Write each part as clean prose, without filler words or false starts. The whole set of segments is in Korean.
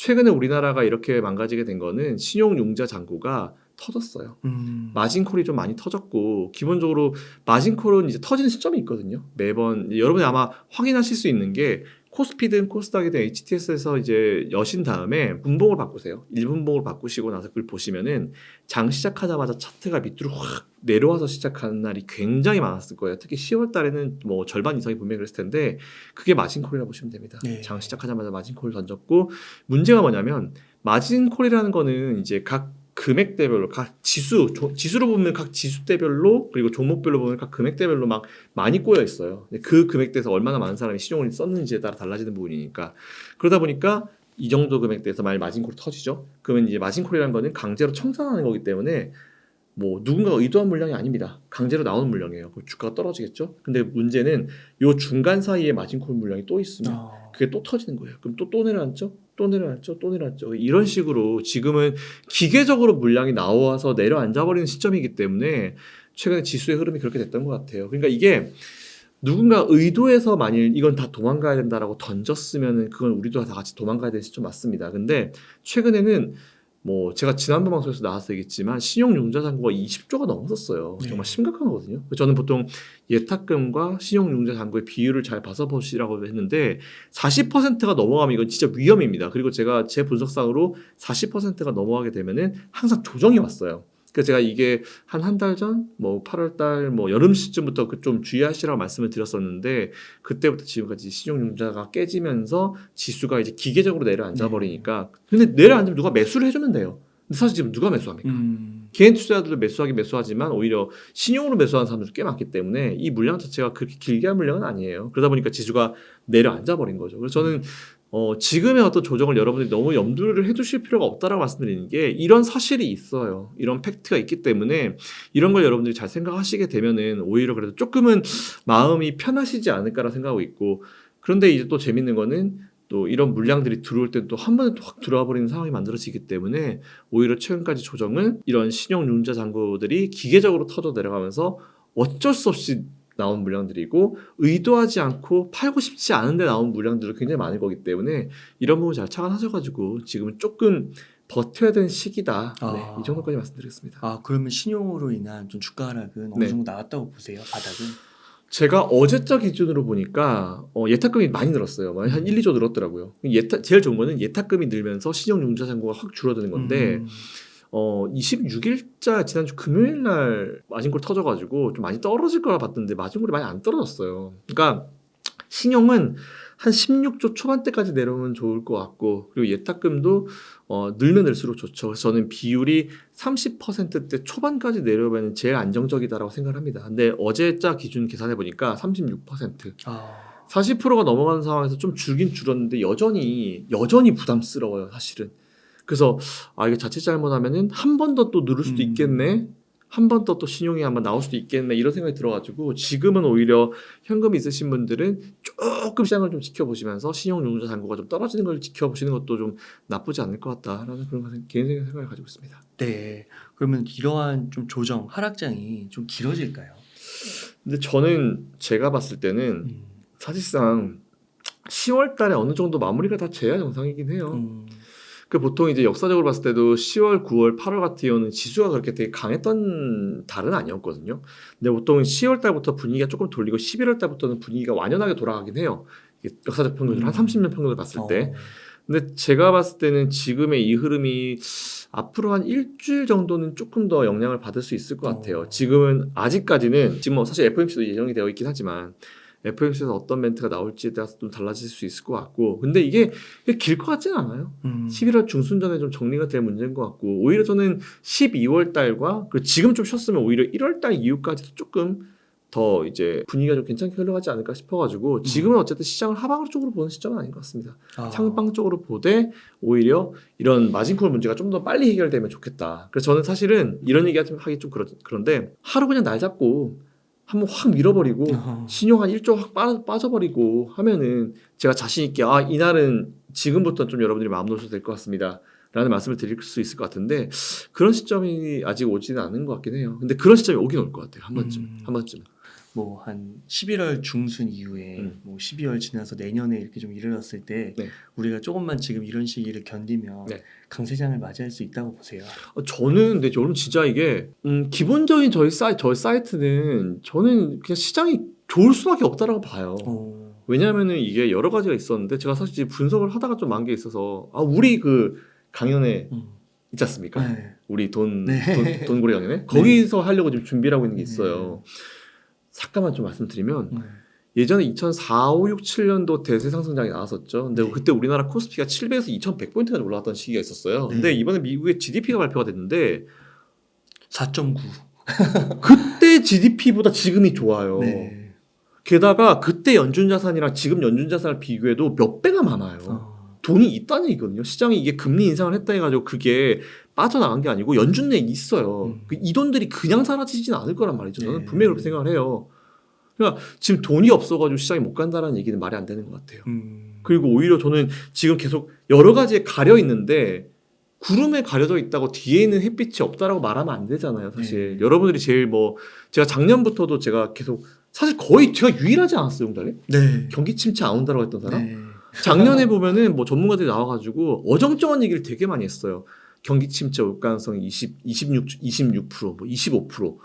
최근에 우리나라가 이렇게 망가지게 된 거는 신용융자 잔고가 터졌어요. 마진콜이 좀 많이 터졌고 기본적으로 마진콜은 이제 터지는 시점이 있거든요. 매번 여러분이 아마 확인하실 수 있는 게 코스피든 코스닥이든 HTS에서 이제 여신 다음에 분봉을 바꾸세요. 1분봉을 바꾸시고 나서 그걸 보시면은 장 시작하자마자 차트가 밑으로 확 내려와서 시작하는 날이 굉장히 많았을 거예요. 특히 10월 달에는 뭐 절반 이상이 분명히 그랬을 텐데 그게 마진콜이라고 보시면 됩니다. 네. 장 시작하자마자 마진콜을 던졌고 문제가 뭐냐면 마진콜이라는 거는 이제 각 금액대별로 각 지수로 보면 각 지수대별로 그리고 종목별로 보면 각 금액대별로 막 많이 꼬여 있어요. 그 금액대에서 얼마나 많은 사람이 신용을 썼는지에 따라 달라지는 부분이니까 그러다 보니까 이 정도 금액대에서 만약 마진콜이 터지죠. 그러면 이제 마진콜이라는 거는 강제로 청산하는 거기 때문에 뭐 누군가가 의도한 물량이 아닙니다. 강제로 나오는 물량이에요. 그럼 주가가 떨어지겠죠. 근데 문제는 요 중간 사이에 마진콜 물량이 또 있으면 그게 또 터지는 거예요. 그럼 또 내려앉죠? 또 내려앉죠? 또 내려앉죠? 이런 식으로 지금은 기계적으로 물량이 나와서 내려앉아 버리는 시점이기 때문에 최근에 지수의 흐름이 그렇게 됐던 것 같아요. 그러니까 이게 누군가 의도해서 만일 이건 다 도망가야 된다라고 던졌으면은 그건 우리도 다 같이 도망가야 되는 시점 맞습니다. 근데 최근에는 뭐 제가 지난번 방송에서 나와서 얘기했지만 신용융자 잔고가 20조가 넘었었어요. 네. 정말 심각한 거거든요. 저는 보통 예탁금과 신용융자 잔고의 비율을 잘 봐서 보시라고 했는데 40%가 넘어가면 이건 진짜 위험입니다. 그리고 제가 제 분석상으로 40%가 넘어가게 되면은 항상 조정이 왔어요. 그래서 제가 이게 한 달 전, 뭐 8월 달, 뭐 여름 시즌부터 좀 주의하시라고 말씀을 드렸었는데 그때부터 지금까지 신용융자가 깨지면서 지수가 이제 기계적으로 내려앉아 버리니까 근데 내려앉으면 누가 매수를 해주면 돼요. 근데 사실 지금 누가 매수합니까? 개인 투자자들도 매수하긴 매수하지만 오히려 신용으로 매수하는 사람들도 꽤 많기 때문에 이 물량 자체가 그렇게 길게 한 물량은 아니에요. 그러다 보니까 지수가 내려앉아 버린 거죠. 그래서 저는 지금의 어떤 조정을 여러분들이 너무 염두를 해두실 필요가 없다라고 말씀드리는 게 이런 사실이 있어요. 이런 팩트가 있기 때문에 이런 걸 여러분들이 잘 생각하시게 되면은 오히려 그래도 조금은 마음이 편하시지 않을까라 생각하고 있고 그런데 이제 또 재밌는 거는 또 이런 물량들이 들어올 때 또 한 번에 또 확 들어와 버리는 상황이 만들어지기 때문에 오히려 최근까지 조정은 이런 신용융자 잔고들이 기계적으로 터져 내려가면서 어쩔 수 없이 나온 물량들이고 의도하지 않고 팔고 싶지 않은데 나온 물량들도 굉장히 많을 거기 때문에 이런 부분 잘 착안하셔가지고 지금은 조금 버텨야 되는 시기다. 네, 이 정도까지 말씀드리겠습니다. 그러면 신용으로 인한 좀 주가 하락은 네. 어느 정도 나왔다고 보세요? 바닥은? 제가 어제자 기준으로 보니까 예탁금이 많이 늘었어요. 한 1, 2조 늘었더라고요. 제일 좋은 거는 예탁금이 늘면서 신용융자 잔고가 확 줄어드는 건데 26일자 지난주 금요일 날 마진콜 터져가지고 좀 많이 떨어질 거라 봤던데 마진콜이 많이 안 떨어졌어요. 그러니까 신용은 한 16조 초반대까지 내려오면 좋을 것 같고 그리고 예탁금도 늘면 늘수록 좋죠. 그래서 저는 비율이 30%대 초반까지 내려오면 제일 안정적이다라고 생각을 합니다. 근데 어제자 기준 계산해 보니까 36%. 40%가 넘어가는 상황에서 좀 줄긴 줄었는데 여전히 부담스러워요, 사실은. 그래서 이게 자칫 잘못하면은 한 번 더 또 누를 수도 있겠네. 한 번 더 또 신용이 한번 나올 수도 있겠네. 이런 생각이 들어가지고 지금은 오히려 현금 있으신 분들은 조금 시장을 좀 지켜보시면서 신용융자 잔고가 좀 떨어지는 걸 지켜보시는 것도 좀 나쁘지 않을 것 같다라는 그런 개인적인 생각을 가지고 있습니다. 네. 그러면 이러한 좀 조정, 하락장이 좀 길어질까요? 근데 저는 제가 봤을 때는 사실상 10월 달에 어느 정도 마무리가 다 돼야 정상이긴 해요. 그 보통 이제 역사적으로 봤을 때도 10월, 9월, 8월 같은 경우는 지수가 그렇게 되게 강했던 달은 아니었거든요. 근데 보통 10월 달부터 분위기가 조금 돌리고 11월 달부터는 분위기가 완연하게 돌아가긴 해요. 역사적 평균을 한 30년 평균을 봤을 때. 근데 제가 봤을 때는 지금의 이 흐름이 앞으로 한 일주일 정도는 조금 더 영향을 받을 수 있을 것 같아요. 지금은 아직까지는 지금 뭐 사실 FOMC도 예정이 되어 있긴 하지만 FOMC에서 어떤 멘트가 나올지에 따라서 좀 달라질 수 있을 것 같고 근데 이게 길 것 같지는 않아요. 11월 중순 전에 좀 정리가 될 문제인 것 같고 오히려 저는 12월 달과 그리고 지금 좀 쉬었으면 오히려 1월 달 이후까지도 조금 더 이제 분위기가 좀 괜찮게 흘러가지 않을까 싶어가지고 지금은 어쨌든 시장을 하방 쪽으로 보는 시점은 아닌 것 같습니다. 상방 쪽으로 보되 오히려 이런 마진콜 문제가 좀 더 빨리 해결되면 좋겠다. 그래서 저는 사실은 이런 얘기 하기 좀 그런데 하루 그냥 날 잡고 한번 확 밀어버리고 신용 한 1조 확 빠져버리고 하면은 제가 자신 있게 이날은 지금부터 좀 여러분들이 마음 놓으셔도 될 것 같습니다. 라는 말씀을 드릴 수 있을 것 같은데 그런 시점이 아직 오지는 않은 것 같긴 해요. 근데 그런 시점이 오긴 올 것 같아요. 한 번쯤. 뭐 한 11월 중순 이후에 뭐 12월 지나서 내년에 이렇게 좀 이르렀을 때 네. 우리가 조금만 지금 이런 시기를 견디면 네. 강세장을 맞이할 수 있다고 보세요. 근데 저는 진짜 이게 기본적인 저희 사이트는 저는 그냥 시장이 좋을 수밖에 없다라고 봐요. 왜냐하면은 이게 여러 가지가 있었는데 제가 사실 분석을 하다가 좀 만 게 있어서 우리 그 강연에 있지 않습니까? 네. 우리 네. 돈고래 강연에 거기서 하려고 지금 준비를 하고 있는 게 있어요. 잠깐만 좀 말씀드리면 예전에 2004, 5, 6, 7년도 대세 상승장이 나왔었죠. 근데 네. 그때 우리나라 코스피가 700에서 2,100포인트까지 올라갔던 시기가 있었어요. 네. 근데 이번에 미국의 GDP가 발표가 됐는데 4.9. 그때 GDP보다 지금이 좋아요. 네. 게다가 그때 연준 자산이랑 지금 연준 자산을 비교해도 몇 배가 많아요. 돈이 있다는 얘기거든요. 시장이 이게 금리 인상을 했다 해가지고 그게 빠져나간 게 아니고 연준 내에 있어요. 이 돈들이 그냥 사라지진 않을 거란 말이죠. 저는 네. 분명히 그렇게 생각을 해요. 그러니까 지금 돈이 없어가지고 시장이 못 간다는 얘기는 말이 안 되는 것 같아요. 그리고 오히려 저는 지금 계속 여러 가지에 가려 있는데 구름에 가려져 있다고 뒤에 있는 햇빛이 없다라고 말하면 안 되잖아요. 사실 여러분들이 제일 제가 작년부터도 제가 계속 사실 거의 제가 유일하지 않았어요, 용달에? 네. 경기 침체 안 온다고 했던 사람? 네. 작년에 보면은 뭐 전문가들이 나와가지고 어정쩡한 얘기를 되게 많이 했어요. 경기 침체 올 가능성이 26%, 뭐 25%.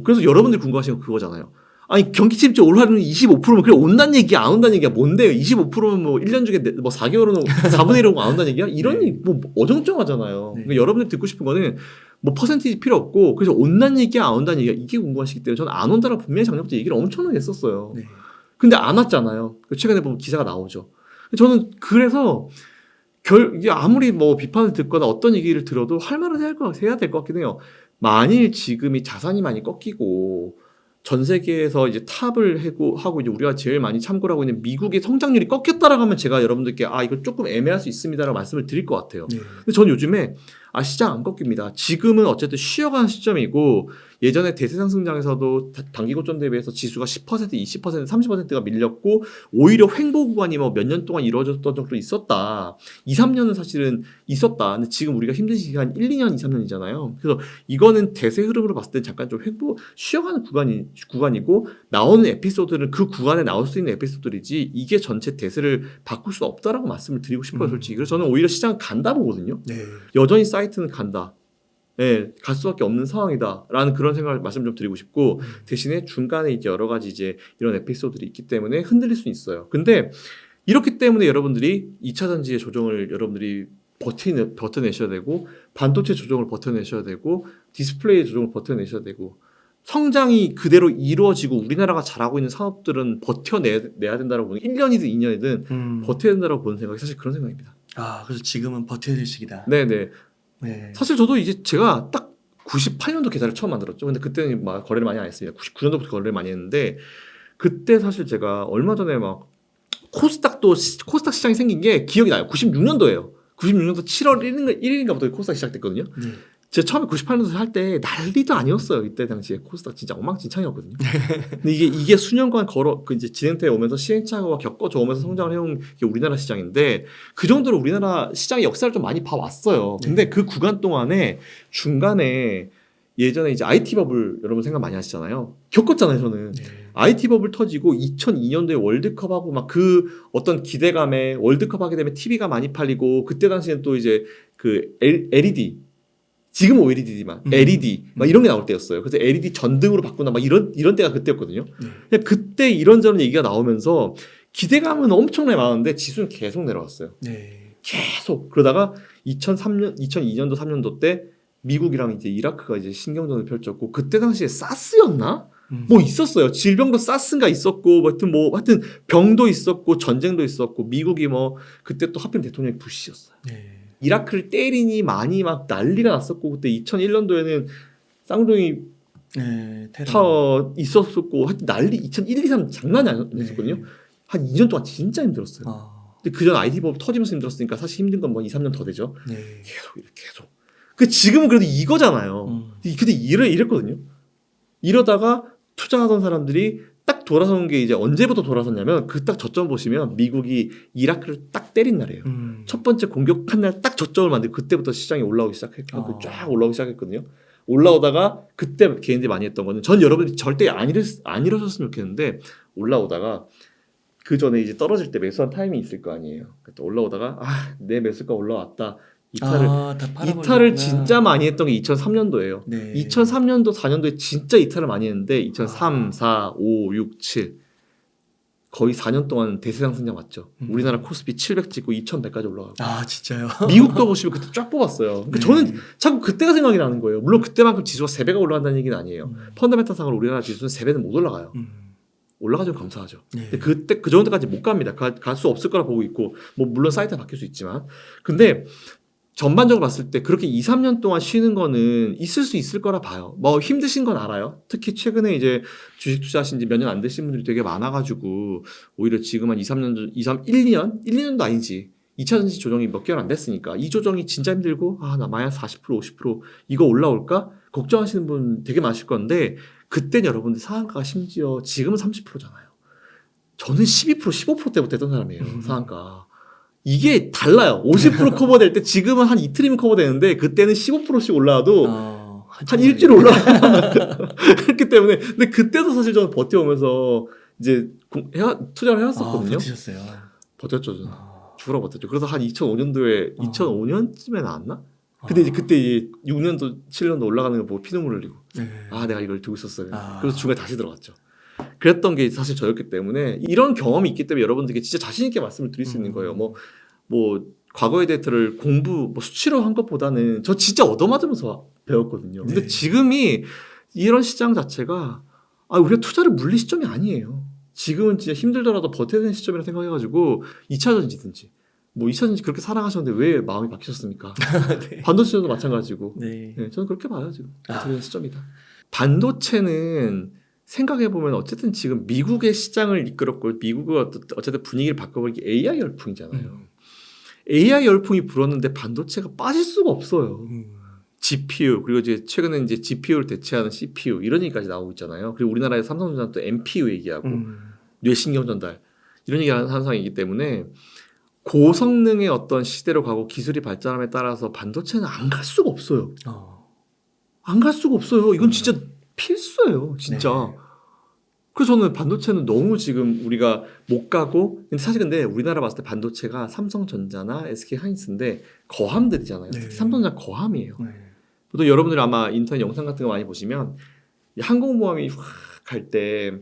그래서 여러분들이 궁금하신 건 그거잖아요. 아니, 경기 침체 올 확률이 25%면 그래 온다는 얘기야, 안 온다는 얘기야, 뭔데요? 25%면 뭐 1년 중에 뭐 4개월은 4분의 1은 안 온다는 얘기야? 이런 네. 얘기 뭐 어정쩡하잖아요. 네. 그러니까 여러분들이 듣고 싶은 거는 뭐 퍼센티지 필요 없고 그래서 온다는 얘기야, 안 온다는 얘기야, 이게 궁금하시기 때문에 저는 안 온다라고 분명히 작년부터 얘기를 엄청나게 했었어요. 네. 근데 안 왔잖아요. 최근에 보면 기사가 나오죠. 저는 그래서 이게 아무리 뭐 비판을 듣거나 어떤 얘기를 들어도 할 말은 해야 될 것 같긴 해요. 만일 지금이 자산이 많이 꺾이고 전 세계에서 이제 탑을 하고 이제 우리가 제일 많이 참고를 하고 있는 미국의 성장률이 꺾였다라고 하면 제가 여러분들께 이거 조금 애매할 수 있습니다라고 말씀을 드릴 것 같아요. 네. 근데 저는 요즘에 시장 안 꺾입니다. 지금은 어쨌든 쉬어가는 시점이고 예전에 대세 상승장에서도 단기 고점 대비해서 지수가 10%, 20%, 30%가 밀렸고 오히려 횡보 구간이 뭐 몇 년 동안 이루어졌던 적도 있었다. 2, 3년은 사실은 있었다. 근데 지금 우리가 힘든 시기가 한 1, 2년, 2, 3년이잖아요. 그래서 이거는 대세 흐름으로 봤을 때 잠깐 좀 쉬어가는 구간이고 나오는 에피소드는 그 구간에 나올 수 있는 에피소드이지 이게 전체 대세를 바꿀 수 없다라고 말씀을 드리고 싶어요, 솔직히. 그래서 저는 오히려 시장 간다 보거든요. 네. 여전히 사이트는 간다. 갈 수밖에 없는 상황이다라는 그런 생각을 말씀 좀 드리고 싶고 대신에 중간에 이제 여러 가지 이제 이런 에피소드들이 있기 때문에 흔들릴 수 있어요. 근데 이렇기 때문에 여러분들이 2차 전지의 조정을 여러분들이 버텨내셔야 되고 반도체 조정을 버텨내셔야 되고 디스플레이 조정을 버텨내셔야 되고 성장이 그대로 이루어지고 우리나라가 잘하고 있는 산업들은 버텨내야 된다고 보는 1년이든 2년이든 버텨야 된다고 보는 생각이 사실 그런 생각입니다. 그래서 지금은 버텨야 될 시기다. 네네. 네. 사실 저도 이제 제가 딱 98년도 계좌를 처음 만들었죠. 근데 그때는 막 거래를 많이 안 했습니다. 99년도부터 거래를 많이 했는데 그때 사실 제가 얼마 전에 막 코스닥 시장이 생긴 게 기억이 나요. 96년도예요. 96년도 7월 1일인가부터 코스닥이 시작됐거든요. 네. 제가 처음에 98년도 할 때 난리도 아니었어요. 이때 당시에 코스닥 진짜 엉망진창이었거든요. 근데 이게 수년간 이제 진행돼 오면서 시행착오가 겪어져 오면서 성장을 해온 게 우리나라 시장인데 그 정도로 우리나라 시장의 역사를 좀 많이 봐왔어요. 근데 그 구간 동안에 중간에 예전에 이제 IT 버블 여러분 생각 많이 하시잖아요. 겪었잖아요, 저는. 네. IT 버블 터지고 2002년도에 월드컵하고 막 그 어떤 기대감에 월드컵 하게 되면 TV가 많이 팔리고 그때 당시엔 또 이제 그 LED 지금 OLED지만 LED 막 이런 게 나올 때였어요. 그래서 LED 전등으로 바꾸나 막 이런 때가 그때였거든요. 그냥 그때 이런저런 얘기가 나오면서 기대감은 엄청나게 많았는데 지수는 계속 내려왔어요. 네. 계속. 그러다가 2002년도 3년도 때 미국이랑 이제 이라크가 이제 신경전을 펼쳤고 그때 당시에 사스였나? 뭐 있었어요. 질병도 사스인가 있었고 하여튼 병도 있었고 전쟁도 있었고 미국이 뭐 그때 또 하필 대통령이 부시였어요. 네. 이라크를 때리니 많이 막 난리가 났었고 그때 2001년도에는 쌍둥이 타워 있었었고 하여튼 난리 2001, 2, 3 장난이 아니었거든요. 한 2년 동안 진짜 힘들었어요. 근데 그전 IT 버블 터지면서 힘들었으니까 사실 힘든 건 뭐 2, 3년 더 되죠. 네. 계속. 그 지금은 그래도 이거잖아요. 근데 이랬거든요. 이러다가 투자하던 사람들이 딱 돌아서는 게 이제 언제부터 돌아섰냐면 그 딱 저점 보시면 미국이 이라크를 딱 때린 날이에요. 첫 번째 공격한 날 딱 저점을 만들고 그때부터 시장이 올라오기 시작했고 쫙 올라오기 시작했거든요. 올라오다가 그때 개인들이 많이 했던 거는 전 여러분들이 절대 안 이러셨으면 좋겠는데 올라오다가 그 전에 이제 떨어질 때 매수한 타이밍이 있을 거 아니에요. 그때 올라오다가 내 매수가 올라왔다. 이탈을 진짜 많이 했던 게 2003년도예요. 네. 2003년도 4년도에 진짜 이탈을 많이 했는데 2003, 4, 5, 6, 7 거의 4년 동안 대세상승장 맞죠. 우리나라 코스피 700 찍고 2100까지 올라가고. 진짜요? 미국도 보시면 그때 쫙 뽑았어요. 그러니까 저는 자꾸 그때가 생각이 나는 거예요. 물론 그때만큼 지수가 3배가 올라간다는 얘기는 아니에요. 펀더멘탈상으로 우리나라 지수는 3배는 못 올라가요. 올라가지면 감사하죠. 네. 근데 그때 그 정도까지 못 갑니다. 갈 수 없을 거라 보고 있고 뭐 물론 사이트가 바뀔 수 있지만 근데 전반적으로 봤을 때 그렇게 2, 3년 동안 쉬는 거는 있을 수 있을 거라 봐요. 뭐 힘드신 건 알아요. 특히 최근에 이제 주식 투자하신 지 몇 년 안 되신 분들이 되게 많아가지고 오히려 지금 한 1, 2년도 아니지. 2차 전지 조정이 몇 개월 안 됐으니까 이 조정이 진짜 힘들고 나 마이너스 40% 50% 이거 올라올까? 걱정하시는 분 되게 많으실 건데 그때는 여러분들 상한가가 심지어 지금은 30%잖아요. 저는 12% 15%대부터 했던 사람이에요. 상한가. 이게 달라요. 50% 커버될 때 지금은 한 이틀이면 커버되는데 그때는 15%씩 올라와도 한 일주일 올라와요. 그렇기 때문에 근데 그때도 사실 저는 버텨오면서 이제 투자를 해왔었거든요. 버티셨어요. 버텼죠. 저는. 죽으라 버텼죠. 그래서 한 2005년도에 2005년쯤에 나왔나? 근데 이제 그때 이제 6년도 7년도 올라가는 거 보고 피눈물 흘리고 내가 이걸 두고 있었어요. 그래서 중간에 다시 들어갔죠. 그랬던 게 사실 저였기 때문에 이런 경험이 있기 때문에 여러분들께 진짜 자신 있게 말씀을 드릴 수 있는 거예요. 뭐 과거의 데이터를 수치로 한 것보다는 저 진짜 얻어맞으면서 배웠거든요. 근데 지금이 이런 시장 자체가 우리가 투자를 물릴 시점이 아니에요. 지금은 진짜 힘들더라도 버텨야 되는 시점이라 생각해가지고 2차 전지든지 2차 전지 그렇게 사랑하셨는데 왜 마음이 바뀌셨습니까? 네. 반도체도 마찬가지고 네. 저는 그렇게 봐요. 지금 버텨야 되는 시점이다. 반도체는 생각해보면 어쨌든 지금 미국의 시장을 이끌었고 미국의 어쨌든 분위기를 바꿔버린 게 AI 열풍이잖아요. AI 열풍이 불었는데 반도체가 빠질 수가 없어요. GPU 그리고 이제 최근에 이제 GPU를 대체하는 CPU 이런 얘기까지 나오고 있잖아요. 그리고 우리나라의 삼성전자는 또 NPU 얘기하고 뇌신경 전달 이런 얘기하는 상황이기 때문에 고성능의 어떤 시대로 가고 기술이 발전함에 따라서 반도체는 안 갈 수가 없어요. 안 갈 수가 없어요. 이건 진짜 필수예요, 진짜. 네. 그래서 저는 반도체는 너무 지금 우리가 못 가고, 근데 우리나라 봤을 때 반도체가 삼성전자나 SK 하이닉스인데 거함들이잖아요. 특히 삼성전자 거함이에요. 또 여러분들이 아마 인터넷 영상 같은 거 많이 보시면 항공모함이 확 갈 때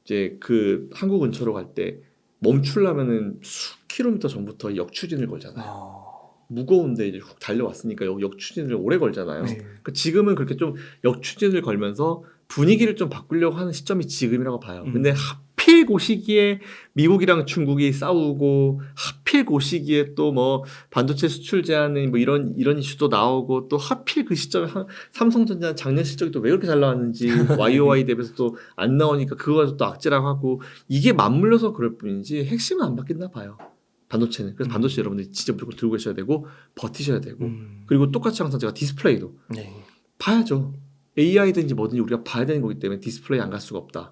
이제 그 한국 근처로 갈 때 멈추려면은 수 킬로미터 전부터 역추진을 걸잖아요. 무거운데 이제 훅 달려왔으니까 역추진을 오래 걸잖아요. 그러니까 지금은 그렇게 좀 역추진을 걸면서 분위기를 좀 바꾸려고 하는 시점이 지금이라고 봐요. 근데 하필 그 시기에 미국이랑 중국이 싸우고 하필 그 시기에 또 뭐 반도체 수출 제한이 뭐 이런 이슈도 나오고 또 하필 그 시점에 삼성전자 작년 실적이 또 왜 그렇게 잘 나왔는지 YOY 대비해서 또 안 나오니까 그거 가지고 또 악재라고 하고 이게 맞물려서 그럴 뿐이지 핵심은 안 바뀐다 봐요. 반도체는. 그래서 반도체 여러분들이 진짜 무조건 들고 계셔야 되고 버티셔야 되고 그리고 똑같이 항상 제가 디스플레이도 봐야죠. AI든지 뭐든지 우리가 봐야 되는 거기 때문에 디스플레이 안 갈 수가 없다.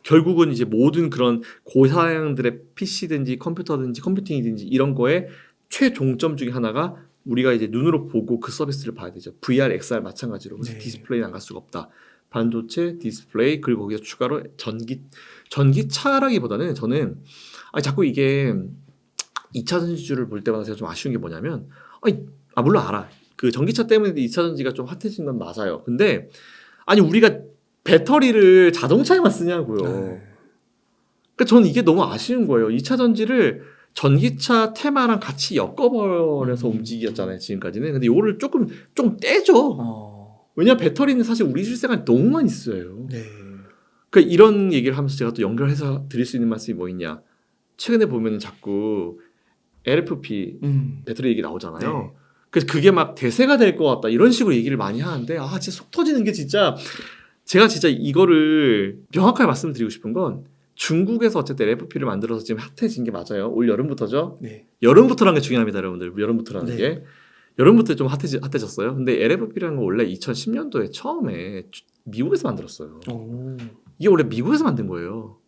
결국은 이제 모든 그런 고사양들의 PC든지 컴퓨터든지 컴퓨팅이든지 이런 거에 최종점 중에 하나가 우리가 이제 눈으로 보고 그 서비스를 봐야 되죠. VR, XR 마찬가지로. 그래서 디스플레이는 안 갈 수가 없다. 반도체, 디스플레이 그리고 거기서 추가로 전기차라기보다는 저는 자꾸 이게 2차 전지주를 볼 때마다 제가 좀 아쉬운 게 뭐냐면 물론 알아. 그 전기차 때문에 2차 전지가 좀 핫해진 건 맞아요. 근데 우리가 배터리를 자동차에만 쓰냐고요. 그러니까 저는 이게 너무 아쉬운 거예요. 2차 전지를 전기차 테마랑 같이 엮어버려서 움직였잖아요. 지금까지는. 근데 이거를 좀 떼죠. 왜냐 배터리는 사실 우리 실생활에 너무 많이 쓰여요. 그러니까 이런 얘기를 하면서 제가 또 연결해서 드릴 수 있는 말씀이 뭐 있냐. 최근에 보면 자꾸 LFP 배터리 얘기 나오잖아요. 그래서 그게 막 대세가 될 것 같다 이런 식으로 얘기를 많이 하는데 진짜 속 터지는 게 진짜 제가 진짜 이거를 명확하게 말씀드리고 싶은 건 중국에서 어쨌든 LFP를 만들어서 지금 핫해진 게 맞아요. 올 여름부터죠. 여름부터라는 게 중요합니다, 여러분들. 여름부터라는 게 여름부터 좀 핫해졌어요. 근데 LFP라는 건 원래 2010년도에 처음에 미국에서 만들었어요. 이게 원래 미국에서 만든 거예요.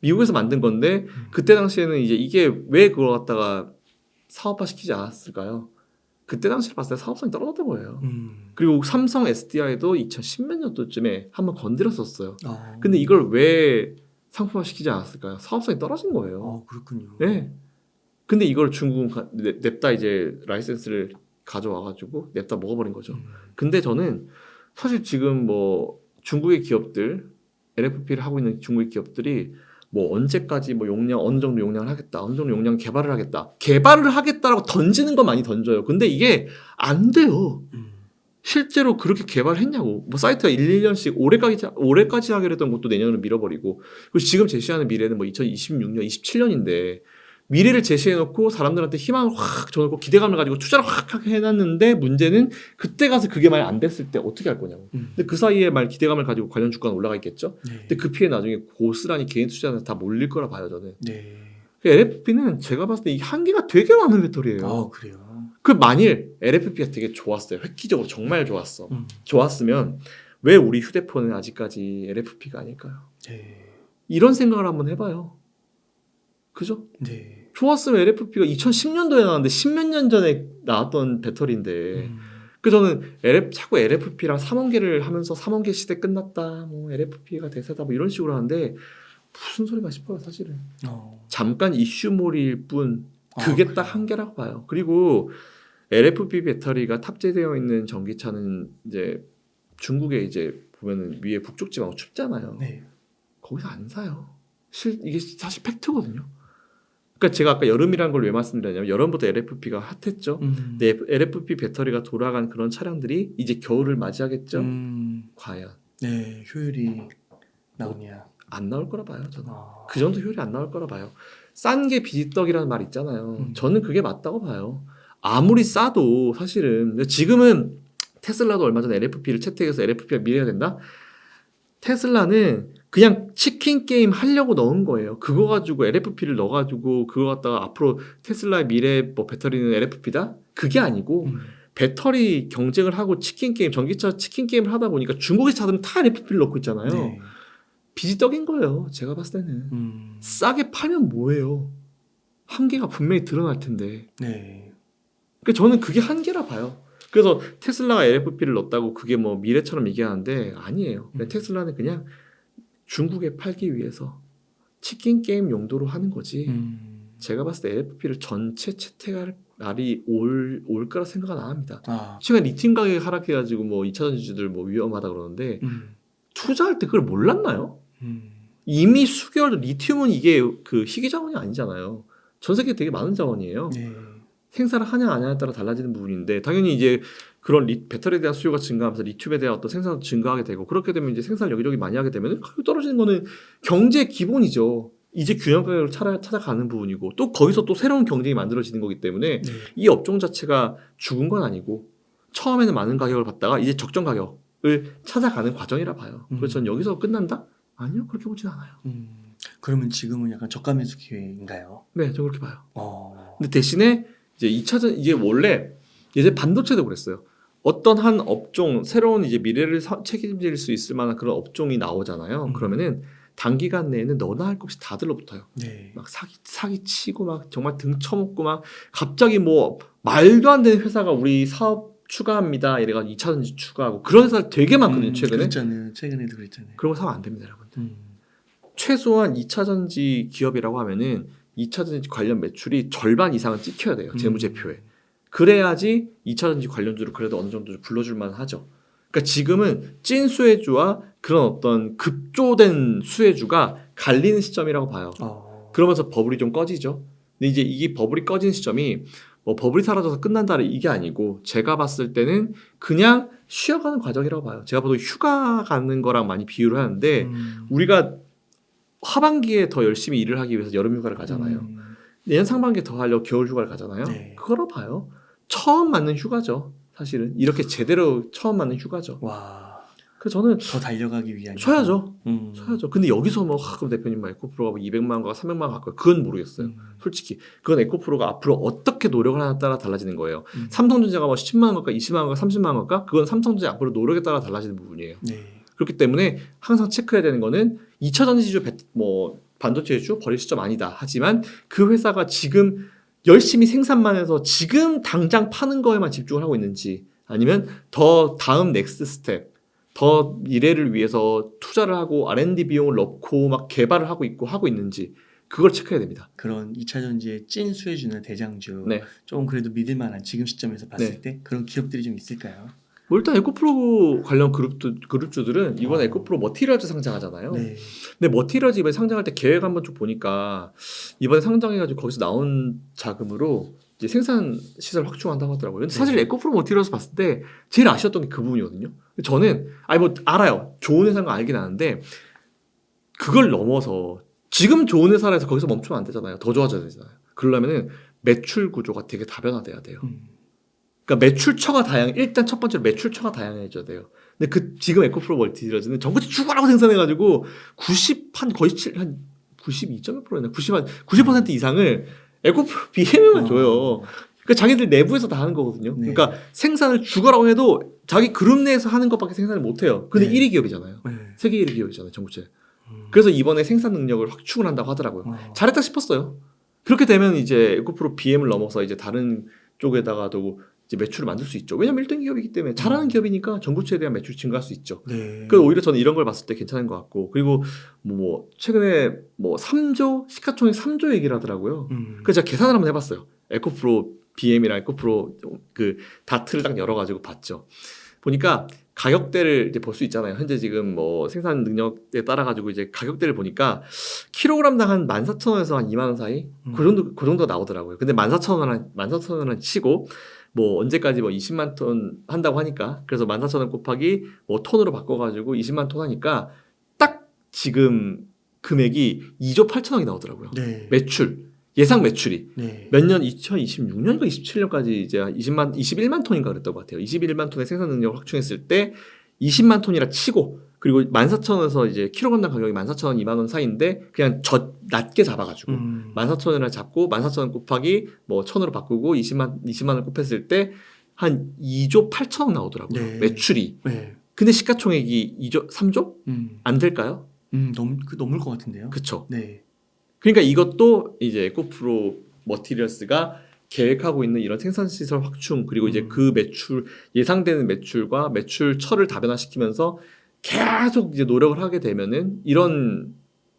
미국에서 만든 건데 그때 당시에는 이제 이게 왜 그걸 갖다가 사업화 시키지 않았을까요? 그때 당시에 봤을 때 사업성이 떨어졌던 거예요. 그리고 삼성 SDI도 2010몇 년도쯤에 한번 건드렸었어요. 근데 이걸 왜 상품화 시키지 않았을까요? 사업성이 떨어진 거예요. 그렇군요. 네. 근데 이걸 중국은 냅다 이제 라이센스를 가져와가지고 냅다 먹어버린 거죠. 근데 저는 사실 지금 뭐 중국의 기업들 LFP를 하고 있는 중국의 기업들이 뭐 언제까지 뭐 용량 어느 정도 용량을 하겠다, 어느 정도 용량 개발을 하겠다라고 던지는 거 많이 던져요. 근데 이게 안 돼요. 실제로 그렇게 개발했냐고. 뭐 사이트가 1년씩 올해까지 하기로 했던 것도 내년으로 밀어버리고. 그리고 지금 제시하는 미래는 뭐 2026년, 27년인데 미래를 제시해놓고 사람들한테 희망을 확 줘놓고 기대감을 가지고 투자를 확 해놨는데 문제는 그때 가서 그게 만약 안 됐을 때 어떻게 할 거냐고. 근데 그 사이에 말 기대감을 가지고 관련 주가는 올라가 있겠죠. 근데 그 피해 나중에 고스란히 개인 투자자한테 다 몰릴 거라 봐요 저는. LFP는 제가 봤을 때 이 한계가 되게 많은 배터리예요. 그래요. 그 만일 LFP가 되게 좋았어요. 획기적으로 정말 좋았어. 좋았으면 왜 우리 휴대폰은 아직까지 LFP가 아닐까요? 이런 생각을 한번 해봐요. 그죠? 좋았으면 LFP가 2010년도에 나왔는데 10몇 년 전에 나왔던 배터리인데 그 저는 자꾸 LFP랑 3원계를 하면서 3원계 시대 끝났다, 뭐 LFP가 대세다, 뭐 이런 식으로 하는데 무슨 소리가 싶어요, 사실은. 잠깐 이슈몰일 뿐 그게 딱 한계라고 봐요. 그리고 LFP 배터리가 탑재되어 있는 전기차는 이제 중국에 이제 보면은 위에 북쪽 지방 춥잖아요. 거기서 안 사요. 이게 사실 팩트거든요. 그러니까 제가 아까 여름이라는 걸 왜 말씀드렸냐면 여름부터 LFP가 핫했죠. 근데 LFP 배터리가 돌아간 그런 차량들이 이제 겨울을 맞이하겠죠. 과연 효율이 나오냐? 안 나올 거라 봐요. 저는 그 정도 효율이 안 나올 거라 봐요. 싼 게 비지떡이라는 말 있잖아요. 저는 그게 맞다고 봐요. 아무리 싸도 사실은 지금은 테슬라도 얼마 전에 LFP를 채택해서 LFP가 미래가 된다. 테슬라는 그냥 치킨 게임 하려고 넣은 거예요. 그거 가지고 LFP를 넣어가지고 그거 갖다가 앞으로 테슬라의 미래 뭐 배터리는 LFP다? 그게 아니고 배터리 경쟁을 하고 치킨 게임, 전기차 치킨 게임을 하다 보니까 중국의 차들은 다 LFP를 넣고 있잖아요. 비지떡인 거예요. 제가 봤을 때는. 싸게 팔면 뭐예요? 한계가 분명히 드러날 텐데. 그러니까 저는 그게 한계라 봐요. 그래서 테슬라가 LFP를 넣었다고 그게 뭐 미래처럼 얘기하는데 아니에요. 테슬라는 그냥 중국에 팔기 위해서 치킨 게임 용도로 하는 거지. 제가 봤을 때 LFP를 전체 채택할 날이 올 거라 생각은 안 합니다. 최근 리튬 가격이 하락해가지고 뭐 2차 전지주들 뭐 위험하다 그러는데 투자할 때 그걸 몰랐나요? 이미 수개월 리튬은 이게 그 희귀 자원이 아니잖아요. 전 세계에 되게 많은 자원이에요. 생산을 하냐 안 하냐에 따라 달라지는 부분인데 당연히 이제 그런 배터리에 대한 수요가 증가하면서 리튬에 대한 어떤 생산도 증가하게 되고 그렇게 되면 이제 생산을 여기저기 많이 하게 되면 가격 떨어지는 거는 경제의 기본이죠. 이제 균형 가격을 찾아가는 부분이고 또 거기서 또 새로운 경쟁이 만들어지는 거기 때문에 이 업종 자체가 죽은 건 아니고 처음에는 많은 가격을 받다가 이제 적정 가격을 찾아가는 과정이라 봐요. 그래서 전 여기서 끝난다? 아니요, 그렇게 보진 않아요. 그러면 지금은 약간 저가 매수 기회인가요? 네, 저 그렇게 봐요. 근데 대신에 이제 2차전 이게 원래 예전 반도체도 그랬어요. 어떤 한 업종 새로운 이제 미래를 책임질 수 있을 만한 그런 업종이 나오잖아요. 그러면은 단기간 내에는 너나 할 것 없이 다 들러붙어요. 막 사기 치고 막 정말 등 쳐먹고 막 갑자기 뭐 말도 안 되는 회사가 우리 사업 추가합니다. 이래가지고 2차전지 추가하고 그런 회사 되게 많거든요. 최근에. 최근에도 그랬잖아요. 그런 거 사면 안 됩니다, 여러분들. 최소한 2차전지 기업이라고 하면은 2차전지 관련 매출이 절반 이상은 찍혀야 돼요. 재무제표에. 그래야지 2차전지 관련주를 그래도 어느 정도 불러줄 만하죠. 그러니까 지금은 찐 수혜주와 그런 어떤 급조된 수혜주가 갈리는 시점이라고 봐요. 그러면서 버블이 좀 꺼지죠. 근데 이제 이게 버블이 꺼진 시점이 뭐 버블이 사라져서 끝난다 이게 아니고 제가 봤을 때는 그냥 쉬어가는 과정이라고 봐요. 제가 보통 휴가 가는 거랑 많이 비유를 하는데 우리가 하반기에 더 열심히 일을 하기 위해서 여름 휴가를 가잖아요. 내년 상반기에 더 하려고 겨울 휴가를 가잖아요. 그거로 봐요. 처음 맞는 휴가죠. 사실은 이렇게 제대로 처음 맞는 휴가죠. 그래서 저는 더 달려가기 위한 쉬어야죠. 쉬어야죠. 근데 여기서 뭐 그럼 대표님 뭐 에코프로가 뭐 200만 원과 300만 원 갈까요? 그건 모르겠어요. 솔직히 그건 에코프로가 앞으로 어떻게 노력을 하냐에 따라 달라지는 거예요. 삼성전자가 뭐 10만 원 갈까 20만 원 갈까 30만 원 갈까? 그건 삼성전자 앞으로 노력에 따라 달라지는 부분이에요. 그렇기 때문에 항상 체크해야 되는 거는 2차 전지주 뭐 반도체주 버릴 시점 아니다. 하지만 그 회사가 지금 열심히 생산만 해서 지금 당장 파는 거에만 집중을 하고 있는지 아니면 더 다음 넥스트 스텝 더 미래를 위해서 투자를 하고 R&D 비용을 넣고 막 개발을 하고 있는지 그걸 체크해야 됩니다. 그런 2차 전지의 찐 수혜주나 대장주 네. 조금 그래도 믿을 만한 지금 시점에서 봤을 네. 때 그런 기업들이 좀 있을까요? 뭐 일단 에코프로 관련 그룹주들은 이번에 에코프로 머티리얼즈 상장하잖아요. 네. 근데 머티리얼즈 이번에 상장할 때 계획 한번 쭉 보니까 이번에 상장해가지고 거기서 나온 자금으로 이제 생산 시설 확충한다고 하더라고요. 근데 사실 네. 에코프로 머티리얼즈 봤을 때 제일 아쉬웠던 게 그 부분이거든요. 저는 뭐 알아요. 좋은 회사인 거 알긴 아는데 그걸 넘어서 지금 좋은 회사라서 거기서 멈추면 안 되잖아요. 더 좋아져야 되잖아요. 그러려면은 매출 구조가 되게 다변화돼야 돼요. 그러니까 매출처가 일단 첫 번째로 매출처가 다양해져야 돼요. 근데 지금 에코프로 멀티리얼즈는 전부 죽어라고 생산해가지고 92.1%였나 90% 이상을 에코프로 BM에만 줘요. 그러니까 자기들 내부에서 다 하는 거거든요. 네. 그러니까 생산을 죽어라고 해도 자기 그룹 내에서 하는 것밖에 생산을 못 해요. 근데 네. 1위 기업이잖아요. 네. 세계 1위 기업이잖아요, 전구체. 그래서 이번에 생산 능력을 확충을 한다고 하더라고요. 잘했다 싶었어요. 그렇게 되면 이제 에코프로 BM을 넘어서 이제 다른 쪽에다가도 이제 매출을 만들 수 있죠. 왜냐면 1등 기업이기 때문에 잘하는 기업이니까 전구체에 대한 매출이 증가할 수 있죠. 네. 그 오히려 저는 이런 걸 봤을 때 괜찮은 것 같고 그리고 최근에 3조 시가총액 3조 얘기를 하더라고요. 그래서 제가 계산을 한번 해봤어요. 에코프로 BM이랑 에코프로 그 다트를 딱 열어가지고 봤죠. 보니까 가격대를 이제 볼 수 있잖아요. 현재 지금 생산 능력에 따라 가지고 이제 가격대를 보니까 킬로그램당 한 14,000원에서 한 2만 원 사이 그 정도 나오더라고요. 근데 14,000원은 치고 언제까지 20만 톤 한다고 하니까 그래서 14,000원 곱하기 톤으로 바꿔가지고 20만 톤 하니까 딱 지금 금액이 2조 8천억이 나오더라고요. 네. 예상 매출이 네. 몇 년 2026년인가 27년까지 이제 21만 톤인가 그랬던 것 같아요. 21만 톤의 생산 능력을 확충했을 때 20만 톤이라 치고 그리고 14,000원에서 이제 킬로그램당 가격이 14,000원, 2만 원 사이인데 그냥 낮게 잡아가지고 14,000원을 잡고 14,000원 곱하기 1,000으로 바꾸고 20만 원 곱했을 때 한 2조 8천억 나오더라고요. 네. 매출이. 네. 근데 시가총액이 3조? 안 될까요? 넘을 것 같은데요. 그쵸. 네. 그러니까 이것도 이제 에코프로 머티리얼스가 계획하고 있는 이런 생산시설 확충 그리고 이제 그 예상되는 매출과 매출처를 다변화시키면서 계속 이제 노력을 하게 되면은 이런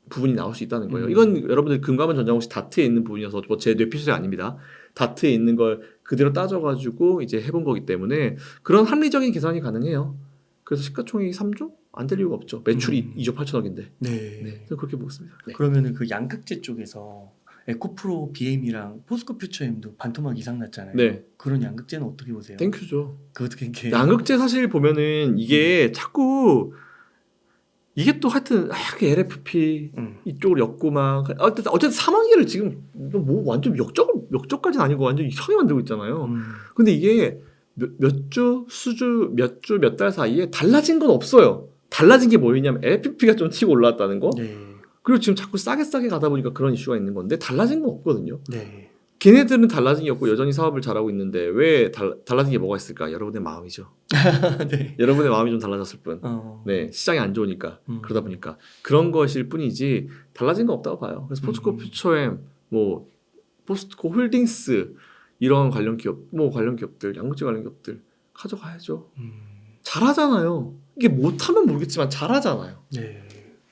부분이 나올 수 있다는 거예요. 이건 여러분들 금감원 전자공시 다트에 있는 부분이어서 제 뇌피셜이 아닙니다. 다트에 있는 걸 그대로 따져가지고 이제 해본 거기 때문에 그런 합리적인 계산이 가능해요. 그래서 시가총액이 3조? 안 될 이유가 없죠. 매출이 2조 8천억인데. 네. 저는 그렇게 보겠습니다. 네. 그러면은 그 양극재 쪽에서 에코프로 BM이랑 포스코 퓨처엠도 반토막 이상 났잖아요. 네. 그런 양극재는 어떻게 보세요? 땡큐죠. 그것도 굉장히 양극재 사실 보면은 이게 자꾸 이게 또 하여튼 LFP 이쪽으로 엮고 막 어쨌든 3만 개를 지금 완전 역적까지는 아니고 완전 이상하게 만들고 있잖아요. 근데 이게 몇 주 몇 달 사이에 달라진 건 없어요. 달라진 게 뭐였냐면 LFP가 좀 치고 올라왔다는 거. 네. 그리고 지금 자꾸 싸게 가다 보니까 그런 이슈가 있는 건데 달라진 건 없거든요. 네. 걔네들은 달라진 게 없고 여전히 사업을 잘하고 있는데 왜 달라진 게 뭐가 있을까? 여러분의 마음이죠. 네. 여러분의 마음이 좀 달라졌을 뿐. 네. 시장이 안 좋으니까 그러다 보니까 그런 것일 뿐이지 달라진 건 없다고 봐요. 그래서 포스코 퓨처엠, 포스코 홀딩스 이런 관련 기업들, 양극재 관련 기업들 가져가야죠. 잘하잖아요. 이게 못하면 모르겠지만 잘하잖아요. 네.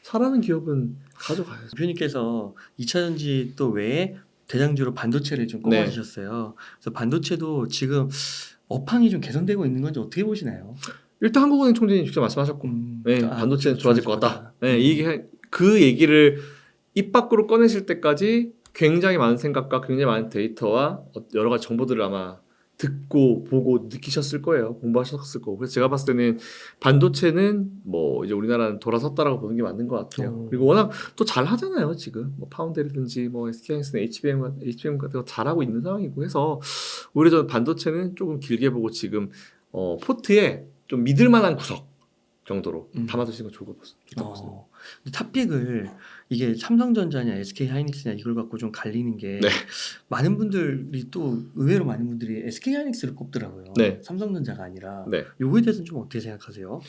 잘하는 기업은 가져가야죠. 대표님께서 2차 전지 또 외에 대장주로 반도체를 좀 꼽아주셨어요. 그래서 반도체도 지금 업황이 좀 개선되고 있는 건지 어떻게 보시나요? 일단 한국은행 총재님 직접 말씀하셨고, 반도체는 좋아질 것 같다. 그 얘기를 입 밖으로 꺼내실 때까지 굉장히 많은 생각과 굉장히 많은 데이터와 여러 가지 정보들을 아마 듣고 보고 느끼셨을 거예요. 공부하셨을 거고. 그래서 제가 봤을 때는 반도체는 이제 우리나라는 돌아섰다라고 보는 게 맞는 것 같아요. 그리고 워낙 또 잘 하잖아요. 지금 파운드리든지 SK하이닉스나 HBM 같은 거 잘하고 있는 상황이고 해서 오히려 저는 반도체는 조금 길게 보고 지금 포트에 좀 믿을 만한 구석 정도로 담아두시는 거 좋다고 봤습니다. 탑픽을 이게 삼성전자냐 SK하이닉스냐 이걸 갖고 좀 갈리는 게 많은 분들이 또 의외로 많은 분들이 SK하이닉스를 꼽더라고요. 삼성전자가 아니라 요거에 대해서는 좀 어떻게 생각하세요?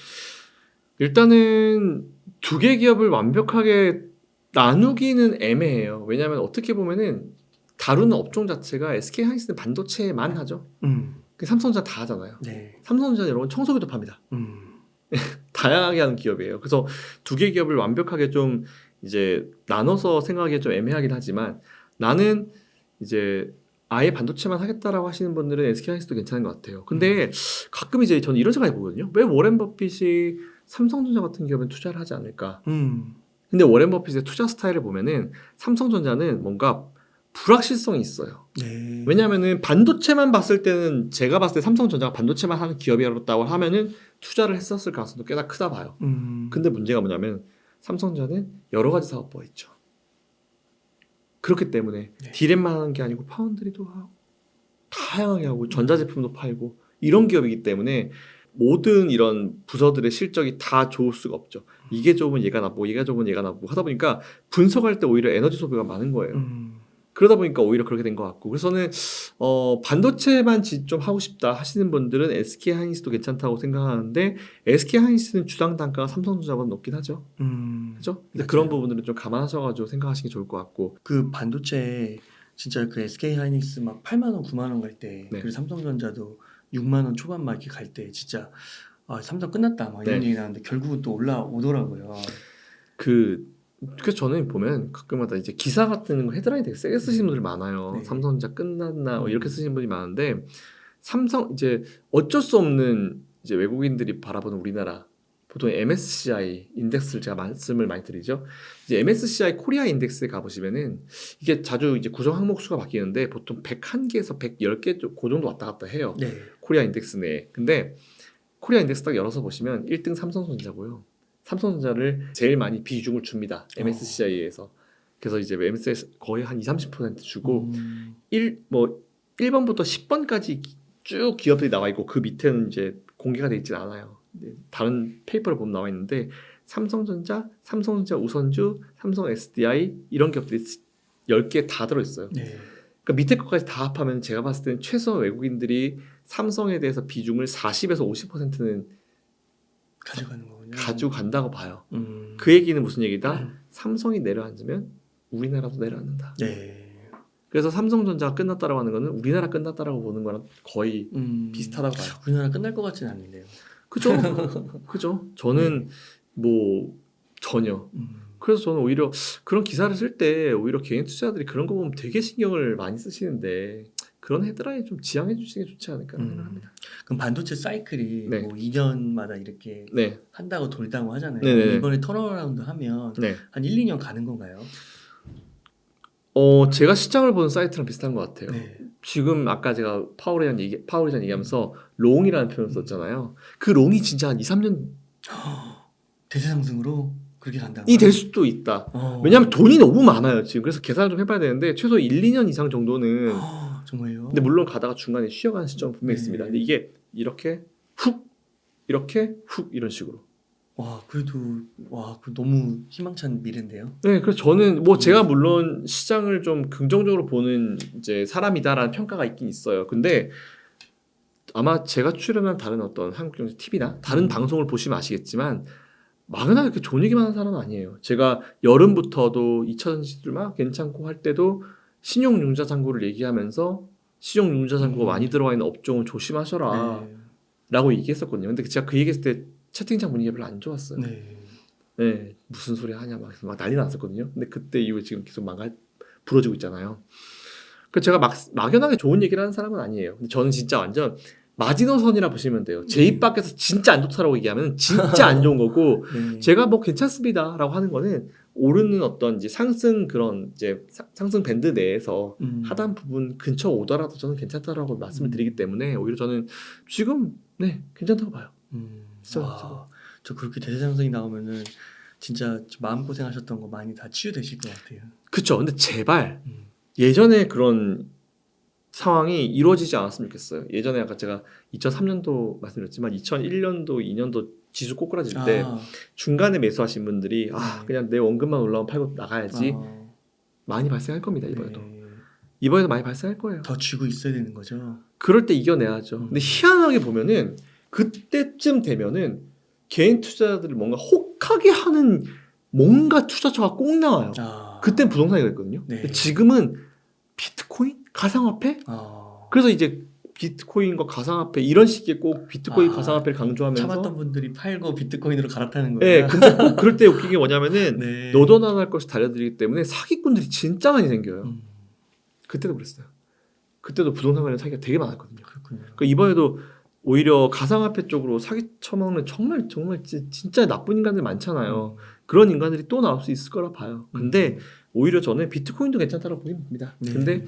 일단은 두 개 기업을 완벽하게 나누기는 애매해요. 왜냐하면 어떻게 보면은 다루는 업종 자체가 SK 하이닉스는 반도체만 하죠. 삼성전자 다 하잖아요. 네. 삼성전자 여러분 청소기도 팝니다. 다양하게 하는 기업이에요. 그래서 두 개 기업을 완벽하게 좀 이제 나눠서 생각하기 좀 애매하긴 하지만 나는 이제 아예 반도체만 하겠다라고 하시는 분들은 SK 하이닉스도 괜찮은 것 같아요. 근데 가끔 이제 저는 이런 생각이 보거든요. 왜 워렌 버핏이 삼성전자 같은 기업에 투자를 하지 않을까? 근데 워렌 버핏의 투자 스타일을 보면은 삼성전자는 뭔가 불확실성이 있어요. 네. 왜냐하면은 반도체만 봤을 때는 제가 봤을 때 삼성전자가 반도체만 하는 기업이었다고 하면은 투자를 했었을 가능성도 꽤나 크다 봐요. 근데 문제가 뭐냐면 삼성전자는 여러 가지 사업부가 있죠. 그렇기 때문에 네. 디램만 하는 게 아니고 파운드리도 하고 다양하게 하고 전자제품도 팔고 이런 기업이기 때문에 모든 이런 부서들의 실적이 다 좋을 수가 없죠. 이게 좋으면 얘가 나쁘고 얘가 좋으면 얘가 나쁘고 하다 보니까 분석할 때 오히려 에너지 소비가 많은 거예요. 그러다 보니까 오히려 그렇게 된 것 같고 그래서 저는 반도체만 좀 하고 싶다 하시는 분들은 SK 하이닉스도 괜찮다고 생각하는데 SK 하이닉스는 주당 단가가 삼성전자보다 높긴 하죠. 그죠? 근데 그런 부분들은 좀 감안하셔가지고 생각하시는 게 좋을 것 같고 그 반도체 진짜 그 SK 하이닉스 막 8만 원, 9만 원 갈 때 네. 그리고 삼성전자도 6만 원 초반 막 이렇게 갈 때 진짜 삼성 끝났다 막 이런 네. 얘기 나는데 결국은 또 올라오더라고요. 그래서 저는 보면 가끔마다 이제 기사 같은 거 헤드라인 되게 세게 쓰시는 분들이 많아요. 네. 삼성전자 끝났나 이렇게 쓰시는 분이 많은데 삼성 이제 어쩔 수 없는 이제 외국인들이 바라보는 우리나라 보통 MSCI 인덱스를 제가 말씀을 많이 드리죠. 이제 MSCI 코리아 인덱스에 가보시면은 이게 자주 이제 구성 항목 수가 바뀌는데 보통 101개에서 110개 그 정도 왔다 갔다 해요. 네. 코리아 인덱스 내에. 근데 코리아 인덱스 딱 열어서 보시면 1등 삼성전자고요. 삼성전자를 제일 많이 비중을 줍니다. MSCI에서. 그래서 이제 MSCI 거의 한 20-30% 주고 1번부터 10번까지 쭉 기업들이 나와 있고 그 밑에는 이제 공개가 되어 있진 않아요. 다른 페이퍼를 보면 나와 있는데 삼성전자 우선주, 삼성 SDI 이런 기업들이 10개 다 들어있어요. 네. 그러니까 밑에 것까지 다 합하면 제가 봤을 때는 최소 외국인들이 삼성에 대해서 비중을 40에서 50%는 가져가는 거군요. 가지고 간다고 봐요. 그 얘기는 무슨 얘기다? 삼성이 내려앉으면 우리나라도 내려앉는다. 네. 그래서 삼성전자가 끝났다라고 하는 거는 우리나라 끝났다라고 보는 거랑 거의 비슷하다고 봐요. 우리나라 끝날 것 같지는 않는데요. 그죠? 그죠? 저는 뭐 전혀. 그래서 저는 오히려 그런 기사를 쓸 때 오히려 개인 투자자들이 그런 거 보면 되게 신경을 많이 쓰시는데 그런 헤드라인 좀 지양해 주시는 게 좋지 않을까 생각합니다. 그럼 반도체 사이클이 네. 뭐 2년마다 이렇게 네. 한다고 돌다고 하잖아요. 네네. 이번에 턴어라운드 하면 네. 한 1, 2년 가는 건가요? 제가 시장을 보는 사이트랑 비슷한 것 같아요. 네. 지금 아까 제가 파월이란 얘기하면서 롱이라는 표현을 썼잖아요. 그 롱이 진짜 한 2-3년 대세 상승으로 그렇게 간다. 이 될 수도 있다. 왜냐하면 돈이 너무 많아요 지금. 그래서 계산을 좀 해봐야 되는데 최소 1-2년 이상 정도는 정말요? 근데 물론 가다가 중간에 쉬어가는 시점은 분명히 네. 있습니다. 근데 이게 이렇게 훅 이렇게 훅 이런 식으로. 와 그래도 그 너무 희망찬 미래인데요. 네, 그래서 저는 뭐 제가 물론 시장을 좀 긍정적으로 보는 이제 사람이다라는 평가가 있긴 있어요. 근데 아마 제가 출연한 다른 어떤 한국경제 TV나 다른 방송을 보시면 아시겠지만 막연하게 그렇게 좋은 얘기만 하는 사람은 아니에요. 제가 여름부터도 2차 전지들 막 괜찮고 할 때도 신용융자 잔고를 얘기하면서 신용융자 잔고가 많이 들어와 있는 업종은 조심하셔라 라고 얘기했었거든요. 근데 제가 그 얘기했을 때 채팅창 분위기가 별로 안 좋았어요. 네, 무슨 소리 하냐 막 난리 났었거든요. 근데 그때 이후에 지금 계속 부러지고 있잖아요. 그 제가 막연하게 좋은 얘기를 하는 사람은 아니에요. 근데 저는 진짜 완전 마지노선이라 보시면 돼요. 제 입 밖에서 진짜 안 좋다라고 얘기하면 진짜 안 좋은 거고 제가 뭐 괜찮습니다라고 하는 거는 오르는 어떤 이제 상승 그런 이제 상승 밴드 내에서 하단 부분 근처 오더라도 저는 괜찮다라고 말씀을 드리기 때문에 오히려 저는 지금 괜찮다고 봐요. 저 그렇게 대세 상승이 나오면은 진짜 마음고생 하셨던 거 많이 다 치유되실 것 같아요. 그쵸. 근데 제발 예전에 그런 상황이 이루어지지 않았으면 좋겠어요. 예전에 아까 제가 2003년도 말씀드렸지만 2001년도, 2년도 지수 꼬꾸라질 때 중간에 매수하신 분들이 그냥 내 원금만 올라오면 팔고 나가야지 많이 발생할 겁니다. 이번에도. 이번에도 많이 발생할 거예요. 더 쥐고 있어야 되는 거죠. 그럴 때 이겨내야죠. 근데 희한하게 보면은 그때쯤 되면은 개인 투자자들을 뭔가 혹하게 하는 뭔가 투자처가 꼭 나와요. 그땐 부동산이 그랬거든요. 근데 지금은 비트코인? 가상화폐? 아. 그래서 이제 비트코인과 가상화폐 이런 식의 꼭 비트코인 가상화폐를 강조하면서 참았던 분들이 팔고 비트코인으로 갈아타는 네, 거예요. 근데 꼭 그럴 때 웃긴 게 뭐냐면은 네. 너도나도 할 것이 달려들기 때문에 사기꾼들이 진짜 많이 생겨요. 음. 그때도 그랬어요. 그때도 부동산 관련 사기가 되게 많았거든요. 그렇군요. 그러니까 이번에도 오히려 가상화폐 쪽으로 사기 쳐먹는 정말 진짜 나쁜 인간들 많잖아요. 그런 인간들이 또 나올 수 있을 거라 봐요. 근데 오히려 저는 비트코인도 괜찮다고 보긴 봅니다. 네. 근데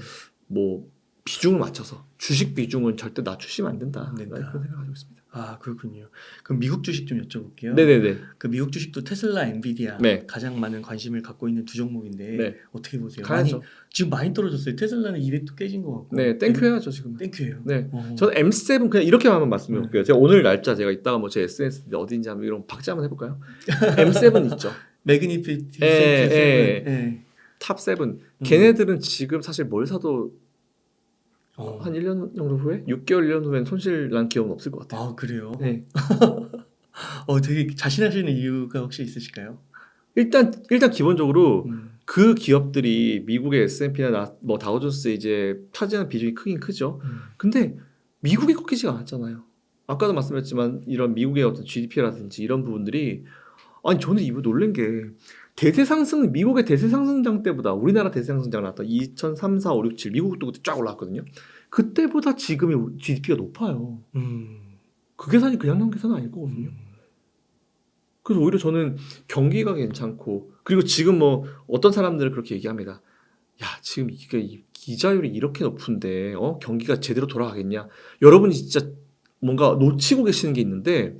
뭐 비중을 맞춰서 주식 비중은 절대 낮추시면 안 된다. 된다. 그런 생각 가지고 있습니다. 아 그렇군요. 그럼 미국 주식 좀 여쭤볼게요. 네네네. 그 미국 주식도 테슬라, 엔비디아 네. 가장 많은 관심을 갖고 있는 두 종목인데 네. 어떻게 보세요? 가야죠. 지금 많이 떨어졌어요. 테슬라는 200도 깨진 것 같고. 네, 땡큐 해야죠 지금. 땡큐예요. 네, 저는 M7 그냥 이렇게만 한번 말씀드릴게요. 제가 오늘 날짜 제가 이따가 뭐 제 SNS 어딘지 한번 이런 박제 한번 해볼까요? M7 있죠. 매그니피티 예. 탑 7. 걔네들은 지금 사실 뭘 사도 한 1년 정도 후에? 6개월 1년 후엔 손실 난 기업은 없을 것 같아요. 아 그래요? 네. 되게 자신하시는 이유가 혹시 있으실까요? 일단 기본적으로 그 기업들이 미국의 S&P나 뭐 다우존스 이제 차지하는 비중이 크긴 크죠. 근데 미국이 꺾이지가 않았잖아요. 아까도 말씀드렸지만 이런 미국의 어떤 GDP라든지 이런 부분들이 아니 저는 이거 놀란 게 미국의 대세 상승장 때보다 우리나라 대세 상승장 나왔던 2003, 4, 5, 6, 7 미국도 그때 쫙 올라왔거든요. 그때보다 지금의 GDP가 높아요. 그 계산이 그냥 나온 계산은 아닐 거거든요. 그래서 오히려 저는 경기가 괜찮고 그리고 지금 뭐 어떤 사람들은 그렇게 얘기합니다. 야 지금 이게 이자율이 이렇게 높은데 경기가 제대로 돌아가겠냐? 여러분이 진짜 뭔가 놓치고 계시는 게 있는데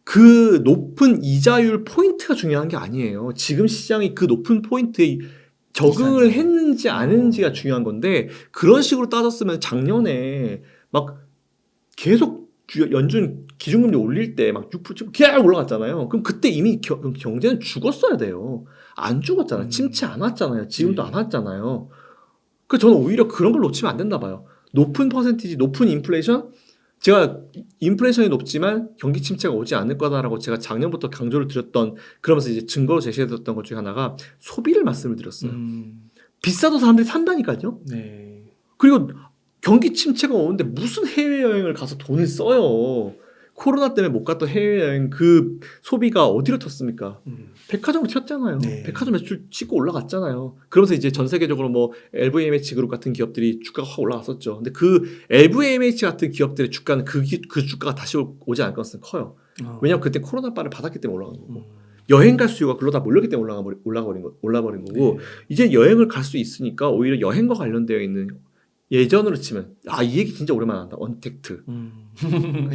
그 높은 이자율 포인트가 중요한 게 아니에요. 지금 시장이 그 높은 포인트에 적응을 했는지 안 했는지가 중요한 건데 그런 식으로 따졌으면 작년에 막 계속 연준 기준금리 올릴 때 막 6% 계속 올라갔잖아요. 그럼 그때 이미 경제는 죽었어야 돼요. 안 죽었잖아요. 침체 안 왔잖아요. 지금도 안 왔잖아요. 그래서 저는 오히려 그런 걸 놓치면 안 된다 봐요. 높은 퍼센티지, 높은 인플레이션? 제가 인플레이션이 높지만 경기 침체가 오지 않을 거다라고 제가 작년부터 강조를 드렸던 그러면서 이제 증거로 제시해드렸던 것 중에 하나가 소비를 말씀을 드렸어요. 비싸도 사람들이 산다니까요. 네. 그리고 경기 침체가 오는데 무슨 해외여행을 가서 돈을 써요. 코로나 때문에 못 갔던 해외여행 그 소비가 어디로 튀었습니까? 백화점으로 튀었잖아요. 네. 백화점 매출 치고 올라갔잖아요. 그러면서 이제 전 세계적으로 뭐 LVMH 그룹 같은 기업들이 주가가 확 올라갔었죠. 근데 그 LVMH 같은 기업들의 주가는 그 주가가 다시 오지 않을 가능성이 커요. 왜냐하면 그때 코로나바를 받았기 때문에 올라간 거고 여행 갈 수요가 글로 다 몰렸기 때문에 올라버린 거고 네. 이제 여행을 갈 수 있으니까 오히려 여행과 관련되어 있는 예전으로 치면 이 얘기 진짜 오랜만에 한다. 언택트.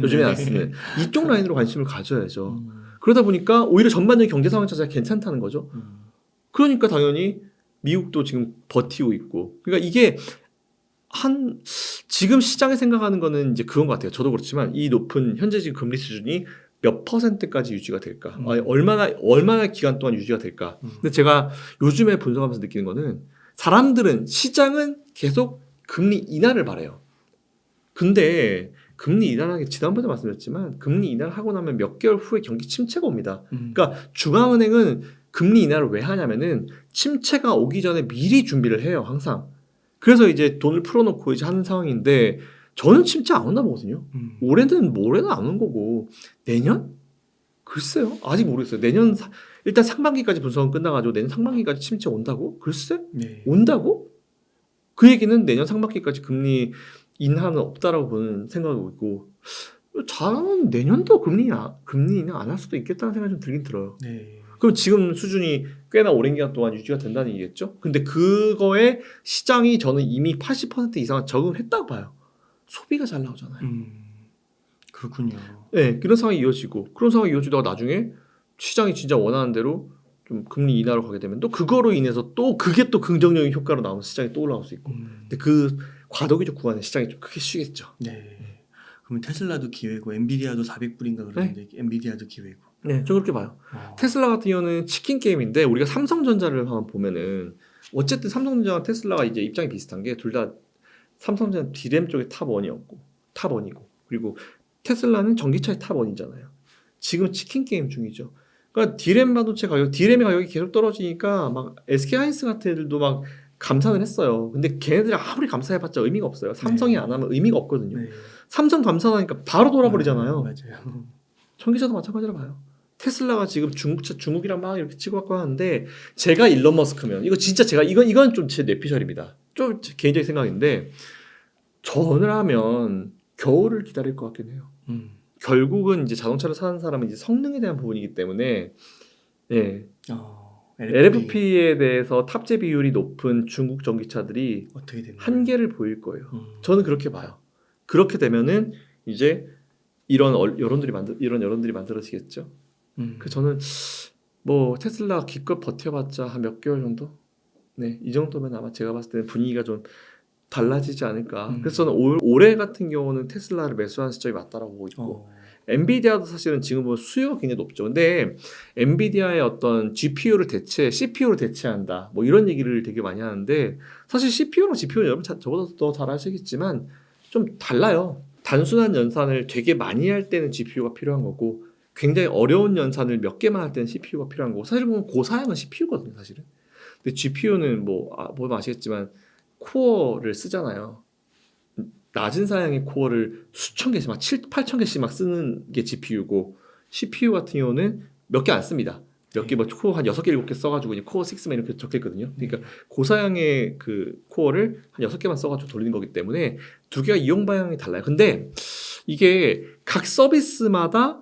요즘에 안 쓰는 이쪽 라인으로 관심을 가져야죠. 그러다 보니까 오히려 전반적인 경제 상황 자체가 괜찮다는 거죠. 그러니까 당연히 미국도 지금 버티고 있고. 그러니까 이게 지금 시장에 생각하는 거는 이제 그건 것 같아요. 저도 그렇지만 이 높은 현재 지금 금리 수준이 몇 %까지 유지가 될까? 얼마나 기간 동안 유지가 될까? 근데 제가 요즘에 분석하면서 느끼는 거는 시장은 계속 금리 인하를 바래요. 근데 금리 인하라는 게 지난번에 말씀드렸지만 금리 인하를 하고 나면 몇 개월 후에 경기 침체가 옵니다. 그러니까 중앙은행은 금리 인하를 왜 하냐면은 침체가 오기 전에 미리 준비를 해요. 항상. 그래서 이제 돈을 풀어놓고 이제 하는 상황인데 저는 침체 안 온다 보거든요. 올해는 모레는 안 온 거고 내년? 글쎄요. 아직 모르겠어요. 내년 일단 상반기까지 분석은 끝나가지고 내년 상반기까지 침체 온다고? 글쎄? 네. 온다고? 그 얘기는 내년 상반기까지 금리 인하는 없다라고 보는 생각이고 있고 잘하면 내년도 금리 인하 안 할 수도 있겠다는 생각이 좀 들긴 들어요. 네. 그럼 지금 수준이 꽤나 오랜 기간 동안 유지가 된다는 얘기겠죠? 근데 그거에 시장이 저는 이미 80% 이상은 적응했다고 봐요. 소비가 잘 나오잖아요. 그렇군요. 네, 그런 상황이 이어지고 그런 상황이 이어지다가 나중에 시장이 진짜 원하는 대로 좀 금리 인하로 가게 되면 또 그거로 인해서 또 그게 또 긍정적인 효과로 나오면 시장이 또 올라갈 수 있고 근데 그 과도기적 구간에 시장이 좀 크게 쉬겠죠. 네. 그러면 테슬라도 기회고 엔비디아도 400불인가 그러는데 엔비디아도 기회고. 네, 저 그렇게 봐요. 테슬라 같은 경우는 치킨 게임인데 우리가 삼성전자를 한번 보면은 어쨌든 삼성전자와 테슬라가 이제 입장이 비슷한 게 둘 다 삼성전자는 디램 쪽의 탑1이고 그리고 테슬라는 전기차의 탑1이잖아요. 지금 치킨 게임 중이죠. 그러니까 디램 반도체 가격이 계속 떨어지니까 막 SK 하이닉스 같은 애들도 막 감산을 했어요. 근데 걔네들이 아무리 감사해봤자 의미가 없어요. 삼성이 안 하면 의미가 없거든요. 네. 삼성 감산하니까 바로 돌아버리잖아요. 맞아요. 전기차도 마찬가지로 봐요. 테슬라가 지금 중국이랑 막 이렇게 치고받고 하는데 제가 일론 머스크면 이거 진짜 제가 이건 좀 제 뇌피셜입니다. 좀 제 개인적인 생각인데 전을 하면 겨울을 기다릴 것 같긴 해요. 결국은 이제 자동차를 사는 사람은 이제 성능에 대한 부분이기 때문에 예. LFP에 대해서 탑재 비율이 높은 중국 전기차들이 어떻게 되나요? 한계를 보일 거예요. 저는 그렇게 봐요. 그렇게 되면은 이제 이런 여론들이 만들어지겠죠. 그 저는 뭐 테슬라 기껏 버텨봤자 한 몇 개월 정도, 네, 이 정도면 아마 제가 봤을 때는 분위기가 좀 달라지지 않을까. 그래서 저는 올해 같은 경우는 테슬라를 매수한 시점이 맞다라고 보고 있고, 엔비디아도 사실은 지금 뭐 수요가 굉장히 높죠. 근데 엔비디아의 어떤 GPU를 CPU를 대체한다, 뭐 이런 얘기를 되게 많이 하는데 사실 CPU랑 GPU는 여러분 저보다 더 잘 아시겠지만 좀 달라요. 단순한 연산을 되게 많이 할 때는 GPU가 필요한 거고 굉장히 어려운 연산을 몇 개만 할 때는 CPU가 필요한 거고 사실 보면 고사양은 CPU거든요, 사실은. 근데 GPU는 보면 아시겠지만 코어를 쓰잖아요. 낮은 사양의 코어를 수천 개씩 막 8천 개씩 막 쓰는 게 GPU고 CPU 같은 경우는 몇 개 안 씁니다. 몇 개 뭐 코어 한 6개 7개 써가지고 이제 코어 6만 이렇게 적혀있거든요. 그러니까 고사양의 그 코어를 한 6개만 써가지고 돌리는 거기 때문에 두 개가 이용 방향이 달라요. 근데 이게 각 서비스마다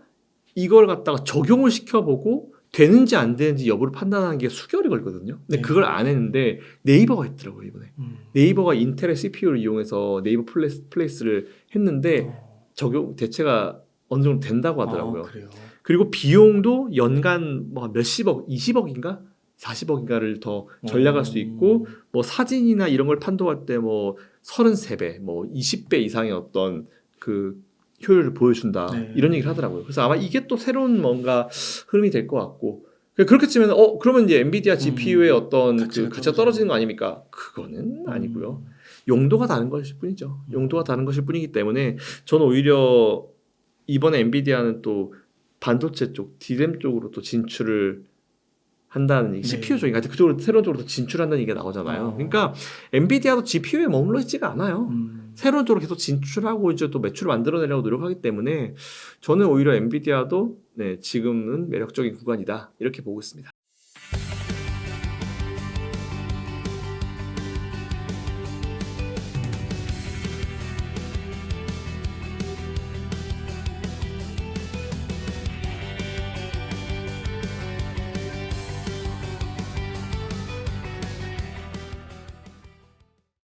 이걸 갖다가 적용을 시켜보고 되는지 안 되는지 여부를 판단하는 게 수개월이 걸리거든요. 근데 그걸 안 했는데 네이버가 했더라고요, 이번에. 네이버가 인텔의 CPU를 이용해서 네이버 플레이스를 했는데 대체가 어느 정도 된다고 하더라고요. 그래요? 그리고 비용도 연간 뭐 몇십억, 20억인가? 40억인가를 더 절약할 수 있고 뭐 사진이나 이런 걸 판도할 때 뭐 33배, 뭐 20배 이상의 어떤 그 효율을 보여준다. 이런 얘기를 하더라고요. 그래서 아마 이게 또 새로운 뭔가 흐름이 될 것 같고 그렇게 치면 그러면 이제 엔비디아 GPU의 어떤 가치가 떨어지는 거 아닙니까? 그거는 아니고요. 용도가 다른 것일 뿐이죠. 용도가 다른 것일 뿐이기 때문에 저는 오히려 이번에 엔비디아는 또 반도체 쪽, D램 쪽으로 또 진출을 한다는 얘기, CPU 쪽인가 그쪽으로 새로운 쪽으로 진출한다는 얘기가 나오잖아요. 그러니까 엔비디아도 GPU에 머물러 있지가 않아요. 새로운 쪽으로 계속 진출하고 이제 또 매출을 만들어내려고 노력하기 때문에 저는 오히려 엔비디아도 지금은 매력적인 구간이다 이렇게 보고 있습니다.